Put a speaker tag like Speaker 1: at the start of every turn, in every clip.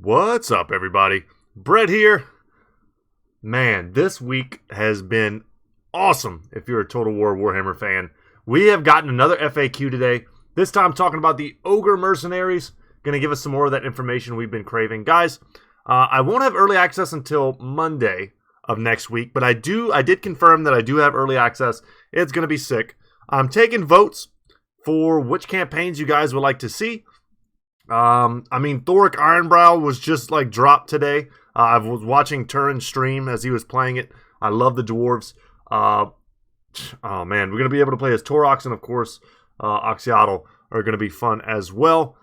Speaker 1: What's up, everybody? Brett here. Man, this week has been awesome if you're a Total War Warhammer fan. We have gotten another FAQ today, this time talking about the Ogre mercenaries. Going to give us some more of that information we've been craving. Guys, I won't have early access until Monday of next week, but I did confirm that I do have early access. It's going to be sick. I'm taking votes for which campaigns you guys would like to see. Thorek Ironbrow was just dropped today. I was watching Turin's stream as he was playing it. I love the dwarves. Oh man, we're gonna be able to play as Torox, and of course, Oxiatl are gonna be fun as well.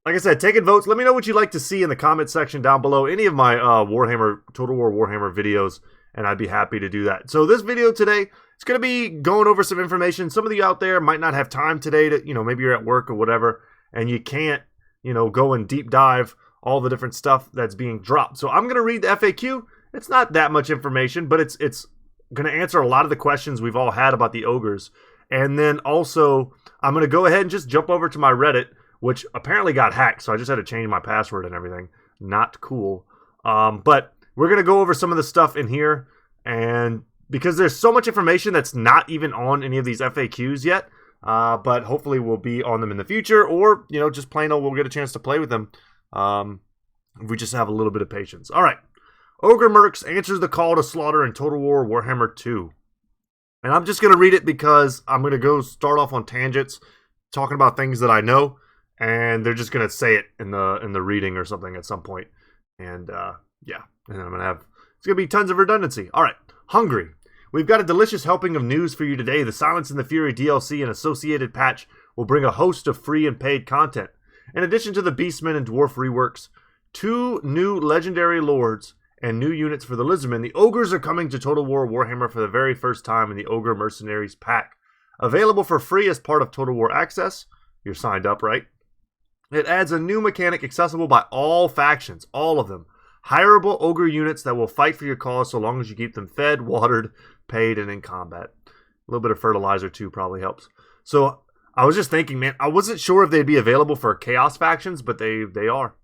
Speaker 1: Like I said, taking votes. Let me know what you'd like to see in the comment section down below. Any of my Total War Warhammer videos, and I'd be happy to do that. So this video today, it's gonna be going over some information. Some of you out there might not have time today to, maybe you're at work or whatever, and you can't, go and deep dive all the different stuff that's being dropped. So I'm going to read the FAQ. It's not that much information, but it's going to answer a lot of the questions we've all had about the ogres. And then also, I'm going to go ahead and just jump over to my Reddit, which apparently got hacked, so I just had to change my password and everything. Not cool. But we're going to go over some of the stuff in here, and because there's so much information that's not even on any of these FAQs yet, but hopefully we'll be on them in the future, or, just plain old we'll get a chance to play with them. If we just have a little bit of patience. All right. Ogre Mercs answers the call to slaughter in Total War Warhammer II. And I'm just going to read it because I'm going to go start off on tangents, talking about things that I know, and they're just going to say it in the reading or something at some point. And, yeah. And I'm going to have... It's going to be tons of redundancy. All right. Hungry. We've got a delicious helping of news for you today. The Silence and the Fury DLC and associated patch will bring a host of free and paid content. In addition to the Beastmen and Dwarf reworks, 2 new legendary lords, and new units for the Lizardmen, the Ogres are coming to Total War Warhammer for the very first time in the Ogre Mercenaries pack. Available for free as part of Total War Access. You're signed up, right? It adds a new mechanic accessible by all factions, all of them. Hireable Ogre units that will fight for your cause so long as you keep them fed, watered, paid, and in combat. A little bit of fertilizer too probably helps. So I was just thinking, man, I wasn't sure if they'd be available for Chaos factions, but they are.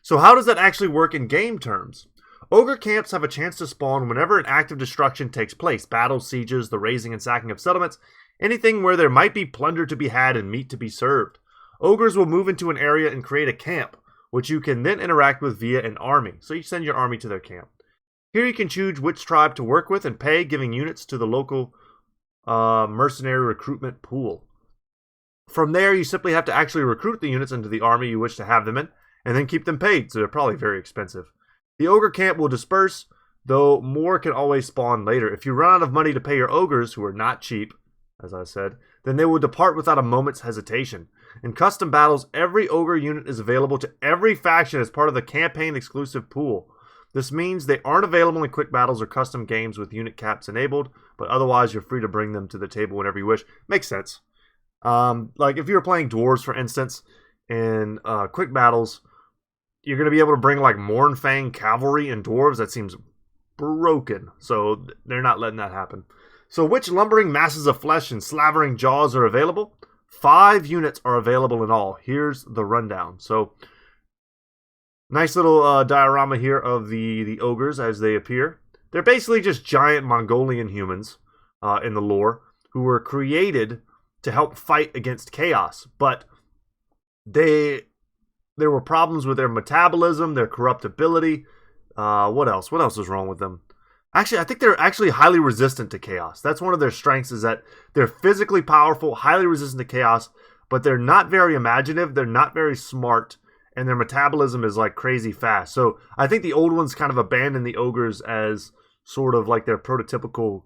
Speaker 1: So how does that actually work in game terms? Ogre camps have a chance to spawn whenever an act of destruction takes place. Battles, sieges, the razing and sacking of settlements, anything where there might be plunder to be had and meat to be served. Ogres will move into an area and create a camp, which you can then interact with via an army. So you send your army to their camp. Here you can choose which tribe to work with and pay, giving units to the local mercenary recruitment pool. From there, you simply have to actually recruit the units into the army you wish to have them in, and then keep them paid, so they're probably very expensive. The Ogre camp will disperse, though more can always spawn later. If you run out of money to pay your Ogres, who are not cheap, as I said, then they will depart without a moment's hesitation. In custom battles, every Ogre unit is available to every faction as part of the campaign-exclusive pool. This means they aren't available in quick battles or custom games with unit caps enabled, but otherwise you're free to bring them to the table whenever you wish. Makes sense. Like if you were playing dwarves, for instance, in quick battles, you're going to be able to bring like Mournfang cavalry and dwarves. That seems broken, so they're not letting that happen. So which lumbering masses of flesh and slavering jaws are available? 5 units are available in all. Here's the rundown. So nice little diorama here of the ogres as they appear. They're basically just giant Mongolian humans in the lore who were created to help fight against chaos, but there were problems with their metabolism, their corruptibility. What else? What else is wrong with them? Actually, I think they're actually highly resistant to chaos. That's one of their strengths, is that they're physically powerful, highly resistant to chaos, but they're not very imaginative, they're not very smart, and their metabolism is like crazy fast. So I think the old ones kind of abandoned the ogres as sort of like their prototypical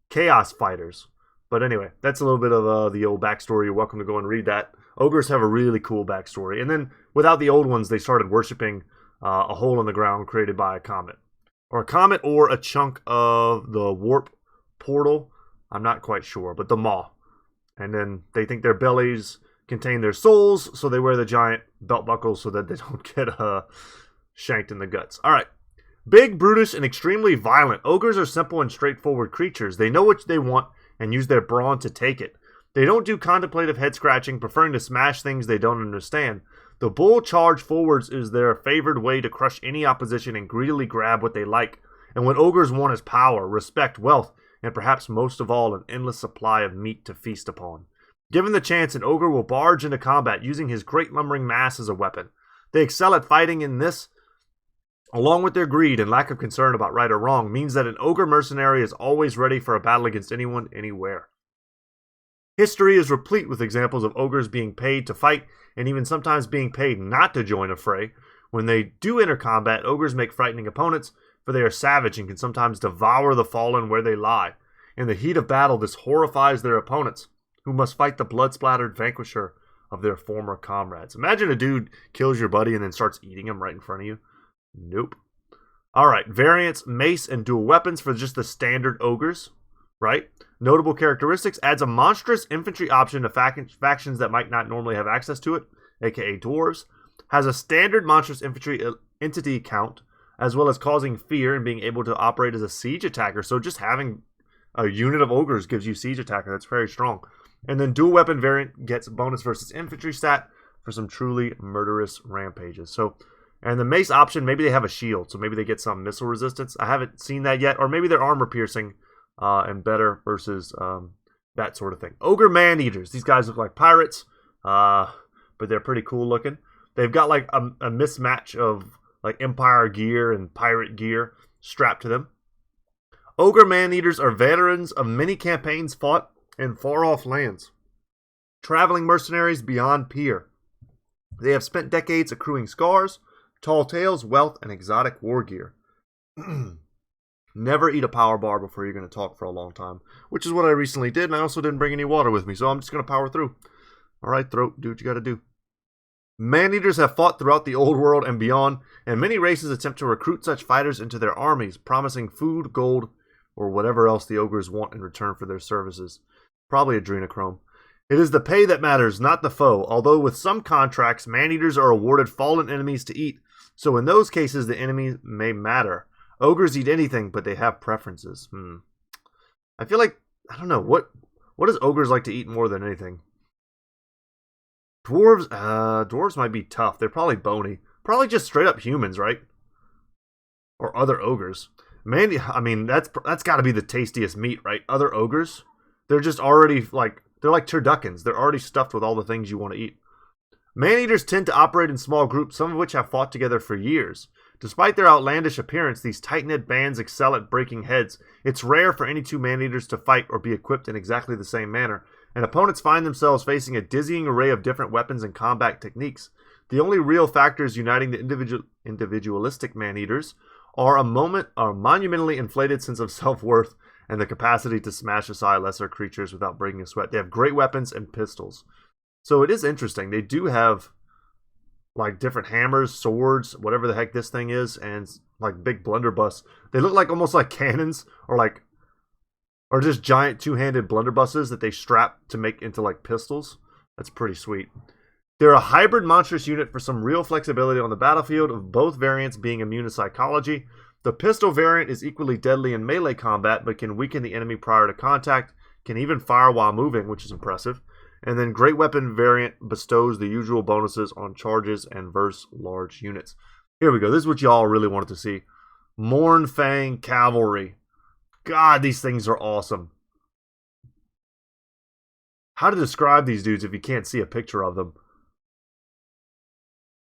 Speaker 1: chaos fighters. But anyway, that's a little bit of the old backstory. You're welcome to go and read that. Ogres have a really cool backstory. And then without the old ones, they started worshipping a hole in the ground created by a comet. Or a comet or a chunk of the warp portal. I'm not quite sure, but the maw. And then they think their bellies contain their souls, so they wear the giant belt buckles so that they don't get shanked in the guts. All right. Big, brutish, and extremely violent. Ogres are simple and straightforward creatures. They know what they want and use their brawn to take it. They don't do contemplative head scratching, preferring to smash things they don't understand. The bull charge forwards is their favored way to crush any opposition and greedily grab what they like. And what ogres want is power, respect, wealth, and perhaps most of all, an endless supply of meat to feast upon. Given the chance, an ogre will barge into combat using his great lumbering mass as a weapon. They excel at fighting in this, along with their greed and lack of concern about right or wrong, means that an ogre mercenary is always ready for a battle against anyone, anywhere. History is replete with examples of ogres being paid to fight, and even sometimes being paid not to join a fray. When they do enter combat, ogres make frightening opponents, for they are savage and can sometimes devour the fallen where they lie. In the heat of battle, this horrifies their opponents, who must fight the blood-splattered vanquisher of their former comrades. Imagine a dude kills your buddy and then starts eating him right in front of you. Nope. Alright, variants, mace, and dual weapons for just the standard ogres, right? Notable characteristics, adds a monstrous infantry option to factions that might not normally have access to it, aka dwarves. Has a standard monstrous infantry entity count, as well as causing fear and being able to operate as a siege attacker. So just having a unit of ogres gives you siege attacker. That's very strong. And then dual weapon variant gets bonus versus infantry stat for some truly murderous rampages. So, and the mace option, maybe they have a shield, so maybe they get some missile resistance. I haven't seen that yet, or maybe they're armor piercing and better versus that sort of thing. Ogre man-eaters. These guys look like pirates, but they're pretty cool looking. They've got like a mismatch of like Empire gear and pirate gear strapped to them. Ogre man-eaters are veterans of many campaigns fought in far-off lands, traveling mercenaries beyond peer. They have spent decades accruing scars, tall tales, wealth, and exotic war gear. Never eat a power bar before you're going to talk for a long time, which is what I recently did, and I also didn't bring any water with me, so I'm just going to power through. Alright, throat, do what you got to do. Man-eaters have fought throughout the old world and beyond, and many races attempt to recruit such fighters into their armies, promising food, gold, or whatever else the ogres want in return for their services. Probably adrenochrome. It is the pay that matters, not the foe, although with some contracts, man-eaters are awarded fallen enemies to eat, so in those cases the enemy may matter. Ogres eat anything, but they have preferences. I feel like, I don't know, what does ogres like to eat more than anything? Dwarves might be tough. They're probably bony. Probably just straight up humans, right? Or other ogres. Man, I mean, that's got to be the tastiest meat, right? Other ogres? They're just already, like, they're like turduckens. They're already stuffed with all the things you want to eat. Man-eaters tend to operate in small groups, some of which have fought together for years. Despite their outlandish appearance, these tight-knit bands excel at breaking heads. It's rare for any two man-eaters to fight or be equipped in exactly the same manner, and opponents find themselves facing a dizzying array of different weapons and combat techniques. The only real factors uniting the individualistic man-eaters are monumentally inflated sense of self-worth and the capacity to smash aside lesser creatures without breaking a sweat. They have great weapons and pistols. So it is interesting. They do have like different hammers, swords, whatever the heck this thing is, and like big blunderbuss. They look like almost like cannons or just giant two-handed blunderbusses that they strap to make into like pistols. That's pretty sweet. They're a hybrid monstrous unit for some real flexibility on the battlefield, of both variants being immune to psychology. The pistol variant is equally deadly in melee combat, but can weaken the enemy prior to contact, can even fire while moving, which is impressive. And then Great Weapon variant bestows the usual bonuses on charges and versus large units. Here we go. This is what y'all really wanted to see. Mournfang Cavalry. God, these things are awesome. How to describe these dudes if you can't see a picture of them?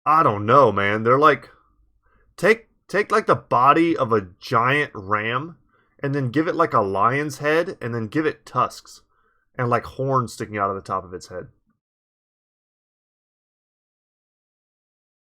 Speaker 1: I don't know, man. They're like... Take like the body of a giant ram and then give it like a lion's head and then give it tusks and like horns sticking out of the top of its head.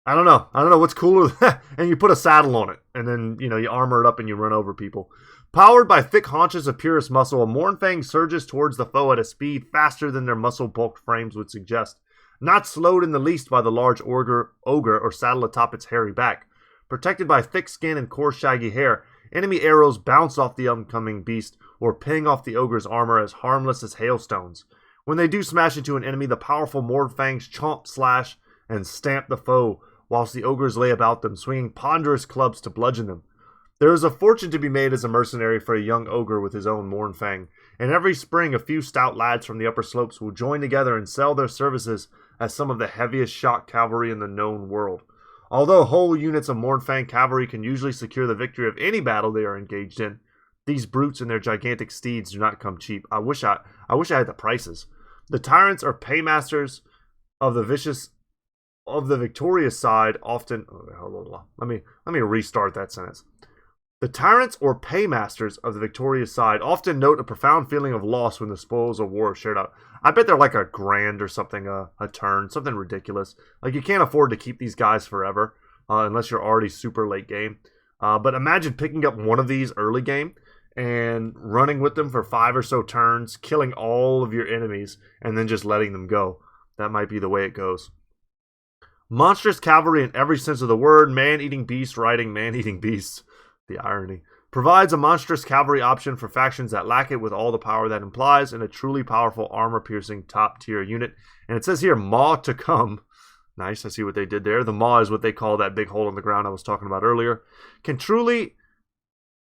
Speaker 1: I don't know what's cooler than that. And you put a saddle on it and then, you know, you armor it up and you run over people. Powered by thick haunches of purest muscle, a Mournfang surges towards the foe at a speed faster than their muscle-bulked frames would suggest. Not slowed in the least by the large ogre or saddle atop its hairy back. Protected by thick skin and coarse shaggy hair, enemy arrows bounce off the oncoming beast or ping off the ogre's armor as harmless as hailstones. When they do smash into an enemy, the powerful Mournfangs chomp, slash, and stamp the foe, whilst the ogres lay about them, swinging ponderous clubs to bludgeon them. There is a fortune to be made as a mercenary for a young ogre with his own Mournfang, and every spring a few stout lads from the upper slopes will join together and sell their services as some of the heaviest shock cavalry in the known world. Although whole units of Mournfang cavalry can usually secure the victory of any battle they are engaged in, these brutes and their gigantic steeds do not come cheap. I wish I had the prices. The tyrants or paymasters of the victorious side often. Let me restart that sentence. The tyrants or paymasters of the victorious side often note a profound feeling of loss when the spoils of war are shared out. I bet they're like a grand or something, a turn, something ridiculous. Like, you can't afford to keep these guys forever unless you're already super late game. But imagine picking up one of these early game and running with them for 5 or so turns, killing all of your enemies, and then just letting them go. That might be the way it goes. Monstrous cavalry in every sense of the word, man-eating beast riding man-eating beasts. The irony. Provides a monstrous cavalry option for factions that lack it with all the power that implies, and a truly powerful armor-piercing top-tier unit. And it says here, Maw to come. Nice, I see what they did there. The Maw is what they call that big hole in the ground I was talking about earlier. Can truly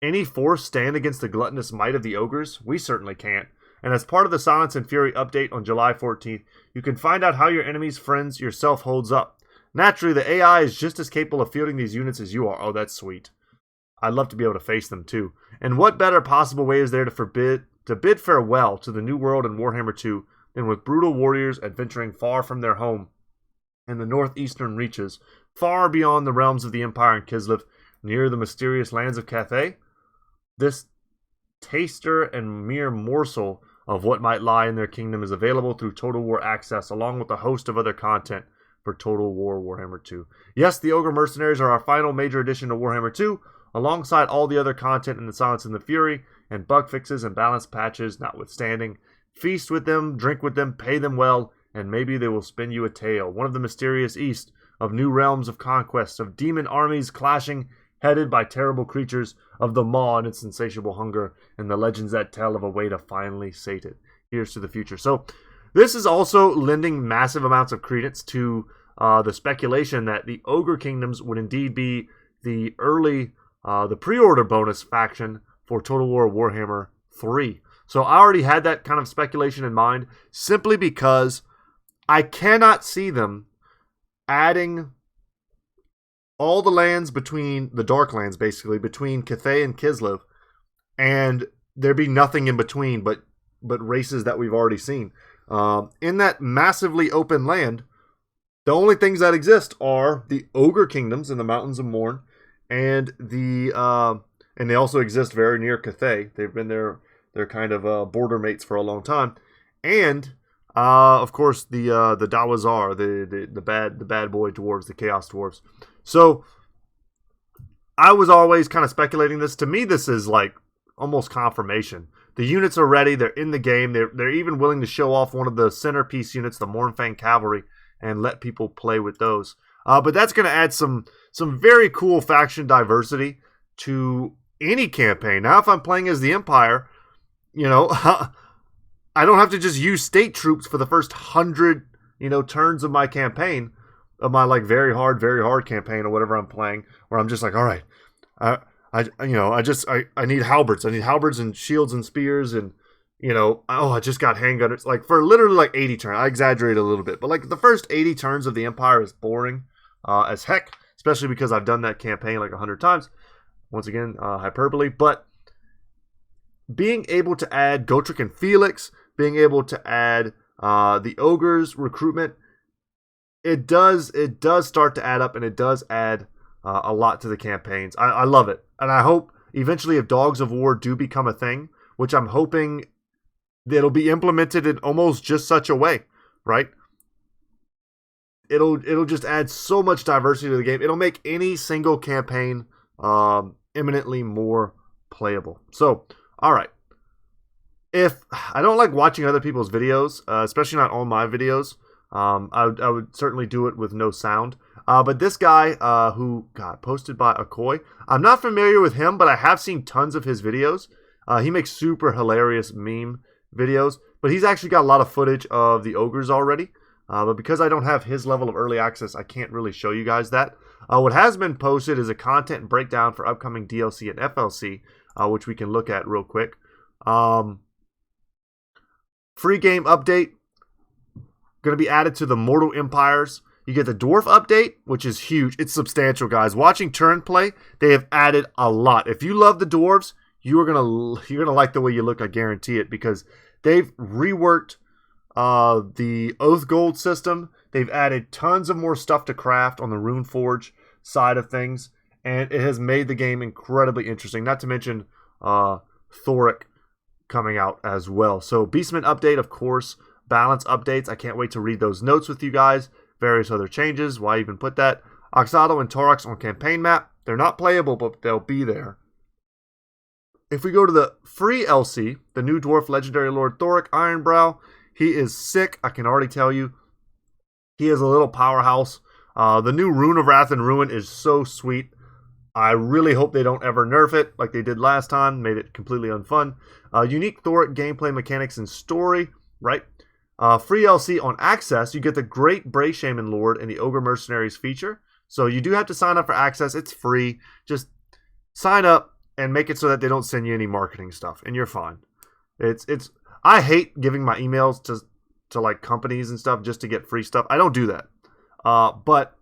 Speaker 1: any force stand against the gluttonous might of the ogres? We certainly can't. And as part of the Silence and Fury update on July 14th, you can find out how your enemies, friends, yourself holds up. Naturally, the AI is just as capable of fielding these units as you are. Oh, that's sweet. I'd love to be able to face them too. And what better possible way is there to bid farewell to the new world in Warhammer 2 than with brutal warriors adventuring far from their home in the northeastern reaches, far beyond the realms of the Empire and Kislev, near the mysterious lands of Cathay? This taster and mere morsel of what might lie in their kingdom is available through Total War Access, along with a host of other content for Total War Warhammer 2. Yes, the Ogre Mercenaries are our final major addition to Warhammer 2, alongside all the other content in the Silence and the Fury, and bug fixes and balance patches notwithstanding. Feast with them, drink with them, pay them well, and maybe they will spin you a tale. One of the mysterious east, of new realms of conquest, of demon armies clashing, headed by terrible creatures, of the maw and its insatiable hunger, and the legends that tell of a way to finally sate it. Here's to the future. So, this is also lending massive amounts of credence to the speculation that the Ogre Kingdoms would indeed be the pre-order bonus faction for Total War Warhammer 3. So I already had that kind of speculation in mind, simply because I cannot see them adding all the lands between the Darklands, basically, between Cathay and Kislev, and there be nothing in between but races that we've already seen. In that massively open land, the only things that exist are the Ogre Kingdoms in the Mountains of Morn, and they also exist very near Cathay. They've been they're kind of border mates for a long time, and of course the Dawazar, the bad boy dwarves, the Chaos dwarves. So I was always kind of speculating this. To me, this is like almost confirmation. The units are ready. They're in the game. They're even willing to show off one of the centerpiece units, the Mournfang Cavalry, and let people play with those. But that's going to add some very cool faction diversity to any campaign. Now, if I'm playing as the Empire, I don't have to just use state troops for the first 100, turns of my campaign, of my like very hard campaign or whatever I'm playing, where I'm just like, all right, I need halberds. I need halberds and shields and spears and, I just got handgunners. Like for literally like 80 turns. I exaggerate a little bit, but like the first 80 turns of the Empire is boring as heck, especially because I've done that campaign like 100 times. Once again, hyperbole, but being able to add Gotrek and Felix, being able to add the Ogre's recruitment, it does start to add up, and it does add a lot to the campaigns. I love it, and I hope eventually if Dogs of War do become a thing, which I'm hoping it'll be implemented in almost just such a way, right? It'll just add so much diversity to the game. It'll make any single campaign eminently more playable. So, all right. If I don't like watching other people's videos, especially not all my videos, I would certainly do it with no sound. But this guy who got posted by Akoi, I'm not familiar with him, but I have seen tons of his videos. He makes super hilarious meme videos, but he's actually got a lot of footage of the Ogres already. But because I don't have his level of early access, I can't really show you guys that. What has been posted is a content breakdown for upcoming DLC and FLC, which we can look at real quick. Free game update. Going to be added to the Mortal Empires. You get the Dwarf update, which is huge. It's substantial, guys. Watching Turin play, they have added a lot. If you love the Dwarves, you're gonna like the way you look, I guarantee it, because they've reworked the Oath Gold system. They've added tons of more stuff to craft on the Rune Forge side of things, and it has made the game incredibly interesting. Not to mention Thorek coming out as well. So Beastmen update, of course. Balance updates. I can't wait to read those notes with you guys. Various other changes. Why even put that? Oxado and Torox on campaign map. They're not playable, but they'll be there. If we go to the free LC, the new Dwarf Legendary Lord Thorek Ironbrow, he is sick. I can already tell you. He is a little powerhouse. The new Rune of Wrath and Ruin is so sweet. I really hope they don't ever nerf it like they did last time. Made it completely unfun. Unique Thorek gameplay mechanics and story, right? Free LC on Access, you get the Great Bray Shaman Lord and the Ogre Mercenaries feature. So you do have to sign up for Access. It's free. Just sign up and make it so that they don't send you any marketing stuff, and you're fine. I hate giving my emails to like companies and stuff just to get free stuff. I don't do that. But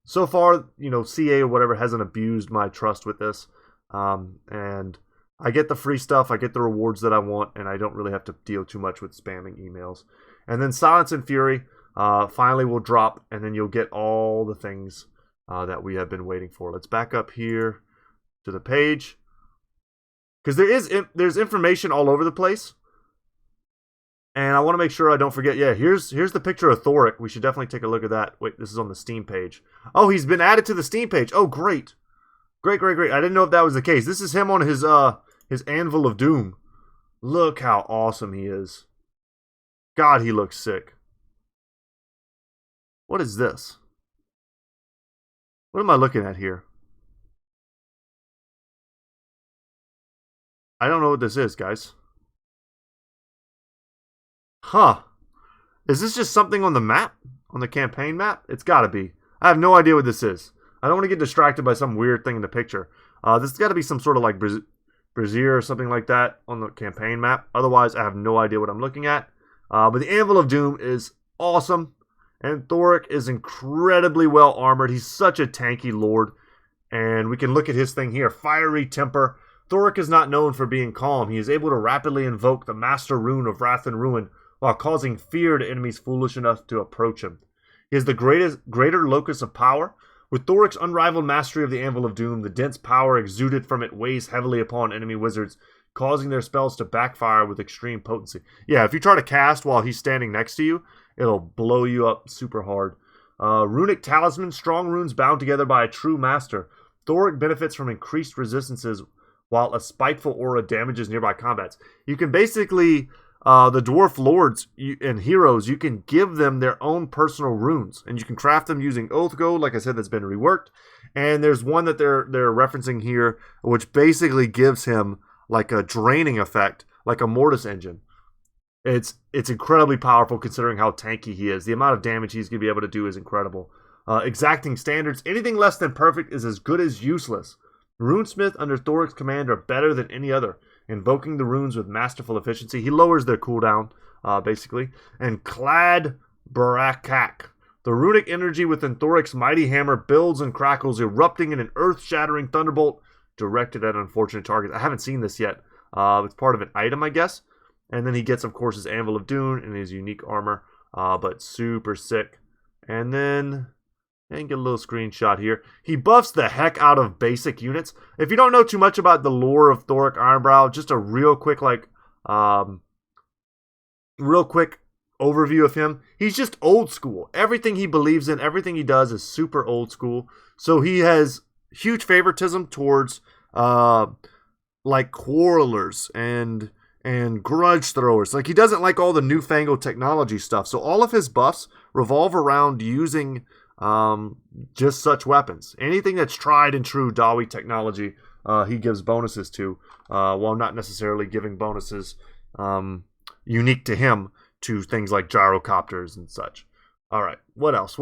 Speaker 1: so far, CA or whatever hasn't abused my trust with this. And I get the free stuff, I get the rewards that I want, and I don't really have to deal too much with spamming emails. And then Silence and Fury finally will drop, and then you'll get all the things that we have been waiting for. Let's back up here to the page, because there's information all over the place, and I want to make sure I don't forget. Yeah, here's the picture of Thorek. We should definitely take a look at that. Wait, this is on the Steam page. Oh, he's been added to the Steam page. Oh, great. Great. I didn't know if that was the case. This is him on his Anvil of Doom. Look how awesome he is. God, he looks sick. What is this? What am I looking at here? I don't know what this is, guys. Huh. Is this just something on the map? On the campaign map? It's gotta be. I have no idea what this is. I don't want to get distracted by some weird thing in the picture. This has got to be some sort of like brazier or something like that on the campaign map. Otherwise, I have no idea what I'm looking at. But the Anvil of Doom is awesome. And Thorek is incredibly well armored. He's such a tanky lord. And we can look at his thing here. Fiery Temper. Thorek is not known for being calm. He is able to rapidly invoke the Master Rune of Wrath and Ruin while causing fear to enemies foolish enough to approach him. He is the greater locus of power. With Thorek's unrivaled mastery of the Anvil of Doom, the dense power exuded from it weighs heavily upon enemy wizards, causing their spells to backfire with extreme potency. Yeah, if you try to cast while he's standing next to you, it'll blow you up super hard. Runic Talisman, strong runes bound together by a true master. Thorek benefits from increased resistances while a spiteful aura damages nearby combats. You can basically, the Dwarf Lords and Heroes, you can give them their own personal runes. And you can craft them using Oath Gold, like I said, that's been reworked. And there's one that they're referencing here, which basically gives him like a draining effect, like a Mortis engine. It's incredibly powerful considering how tanky he is. The amount of damage he's going to be able to do is incredible. Exacting standards. Anything less than perfect is as good as useless. Runesmith under Thorek's command are better than any other. Invoking the runes with masterful efficiency. He lowers their cooldown, basically. And Clad Barakak. The runic energy within Thorek's mighty hammer builds and crackles, erupting in an earth-shattering thunderbolt directed at unfortunate targets. I haven't seen this yet. It's part of an item, I guess. And then he gets, of course, his Anvil of Doom and his unique armor. But super sick. And then... and get a little screenshot here. He buffs the heck out of basic units. If you don't know too much about the lore of Thorek Ironbrow, just a real quick overview of him. He's just old school. Everything he believes in, everything he does is super old school. So he has huge favoritism towards like quarrelers and grudge throwers. Like, he doesn't like all the newfangled technology stuff. So all of his buffs revolve around using just such weapons. Anything that's tried and true Dawi technology, he gives bonuses to, while not necessarily giving bonuses unique to him to things like gyrocopters and such. All right, what else?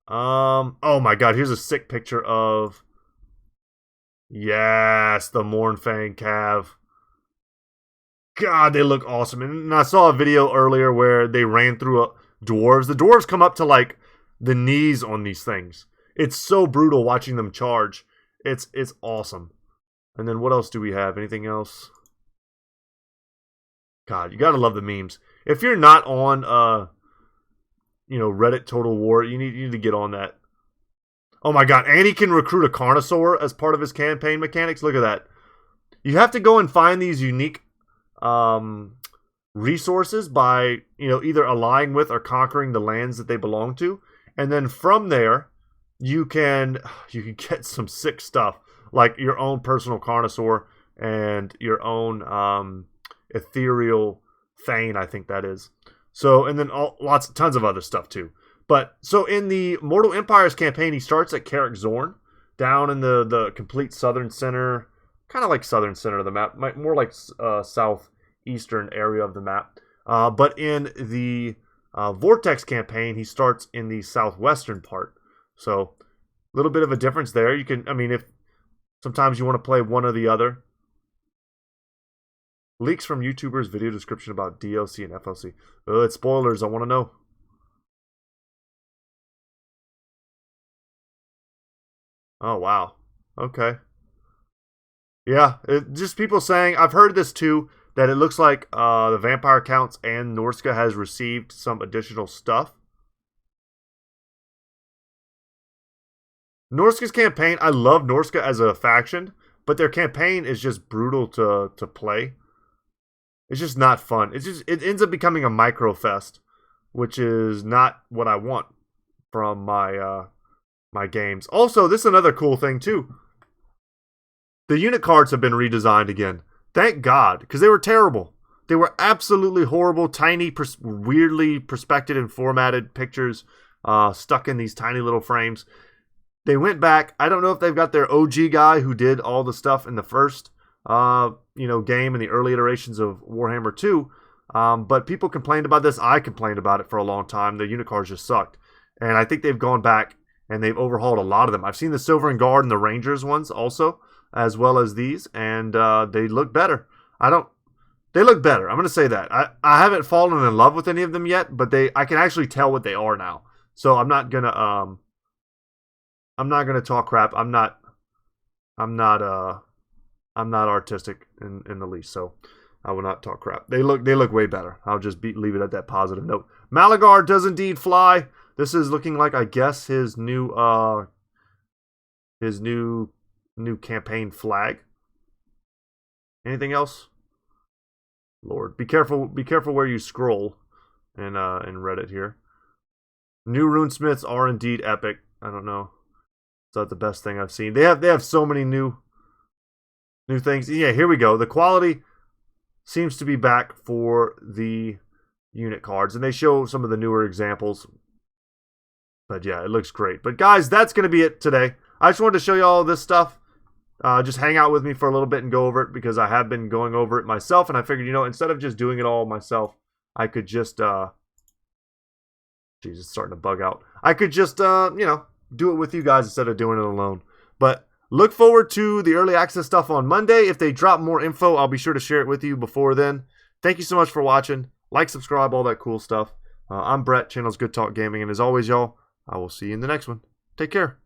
Speaker 1: Oh my god, here's a sick picture of, yes, the Mournfang Cav. God, they look awesome. And I saw a video earlier where they ran through dwarves. The dwarves come up to like the knees on these things. It's so brutal watching them charge. It's awesome. And then what else do we have? Anything else? God, you gotta love the memes. If you're not on Reddit Total War, you need to get on that. Oh my god, and he can recruit a Carnosaur as part of his campaign mechanics. Look at that. You have to go and find these unique resources by either allying with or conquering the lands that they belong to, and then from there you can get some sick stuff like your own personal Carnosaur and your own ethereal Thane, I think that is. So, and then tons of other stuff too. But so in the Mortal Empires campaign, he starts at Carrick Zorn, down in the complete southern center, kind of like southern center of the map, more like southeastern area of the map. But in the Vortex campaign, he starts in the southwestern part. So a little bit of a difference there. You can, if sometimes you want to play one or the other. Leaks from YouTubers' video description about DLC and FLC. It's spoilers. I want to know. Oh, wow. Okay. Yeah, just people saying, I've heard this too, that it looks like the Vampire Counts and Norska has received some additional stuff. Norska's campaign, I love Norska as a faction, but their campaign is just brutal to play. It's just not fun. It ends up becoming a micro fest, which is not what I want from my my games. Also, this is another cool thing too. The unit cards have been redesigned again. Thank God, because they were terrible. They were absolutely horrible, tiny, weirdly perspected and formatted pictures stuck in these tiny little frames. They went back. I don't know if they've got their OG guy who did all the stuff in the first game in the early iterations of Warhammer 2. But people complained about this. I complained about it for a long time. The unit cards just sucked. And I think they've gone back and they've overhauled a lot of them. I've seen the Silver and Guard and the Rangers ones also, as well as these, and they look better. They look better. I'm going to say that. I haven't fallen in love with any of them yet, but I can actually tell what they are now. So I'm not gonna talk crap. I'm not artistic in the least, so I will not talk crap. They look way better. I'll just leave it at that positive note. Malagar does indeed fly. This is looking like, I guess, his new campaign flag. Anything else? Lord, be careful where you scroll in Reddit here. New runesmiths are indeed epic. I don't know. Is that the best thing I've seen? They have so many new things. Yeah, here we go. The quality seems to be back for the unit cards, and they show some of the newer examples. But yeah, it looks great. But guys, that's going to be it today. I just wanted to show you all this stuff. Just hang out with me for a little bit and go over it, because I have been going over it myself, and I figured, instead of just doing it all myself, I could just, jeez, it's starting to bug out. I could just, do it with you guys instead of doing it alone. But look forward to the early access stuff on Monday. If they drop more info, I'll be sure to share it with you before then. Thank you so much for watching. Like, subscribe, all that cool stuff. I'm Brett, channel's Goodtalk Gaming, and as always, y'all, I will see you in the next one. Take care.